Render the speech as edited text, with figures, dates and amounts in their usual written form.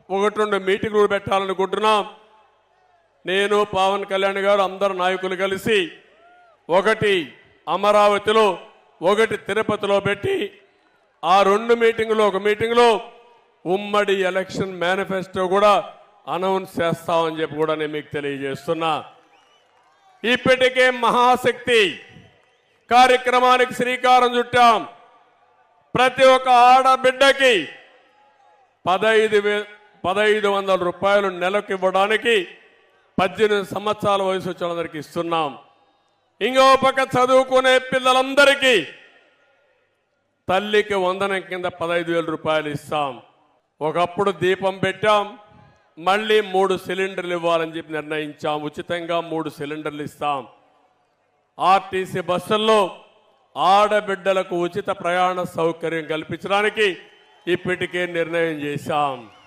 ఒకటి రెండు మీటింగులు పెట్టాలనుకుంటున్నాం. నేను పవన్ కళ్యాణ్ గారు అందరు నాయకులు కలిసి ఒకటి అమరావతిలో ఒకటి తిరుపతిలో పెట్టి ఆ రెండు మీటింగులు ఒక మీటింగులో ఉమ్మడి ఎలక్షన్ మేనిఫెస్టో కూడా అనౌన్స్ చేస్తామని చెప్పి కూడా నేను మీకు తెలియజేస్తున్నా. ఇప్పటికే మహాశక్తి కార్యక్రమానికి శ్రీకారం చుట్టాం. ప్రతి ఒక్క ఆడబిడ్డకి 1500 రూపాయలు నెలకు ఇవ్వడానికి 18 సంవత్సరాల వయసు వచ్చిన అందరికి ఇస్తున్నాం. ఇంకో పక్క చదువుకునే పిల్లలందరికీ తల్లికి వందనం కింద 15,000 రూపాయలు ఇస్తాం. ఒకప్పుడు దీపం పెట్టాం, మళ్ళీ 3 సిలిండర్లు ఇవ్వాలని చెప్పి నిర్ణయించాం. ఉచితంగా 3 సిలిండర్లు ఇస్తాం. ఆర్టీసీ బస్సుల్లో ఆడబిడ్డలకు ఉచిత ప్రయాణ సౌకర్యం కల్పించడానికి ఇప్పటికే నిర్ణయం చేశాం.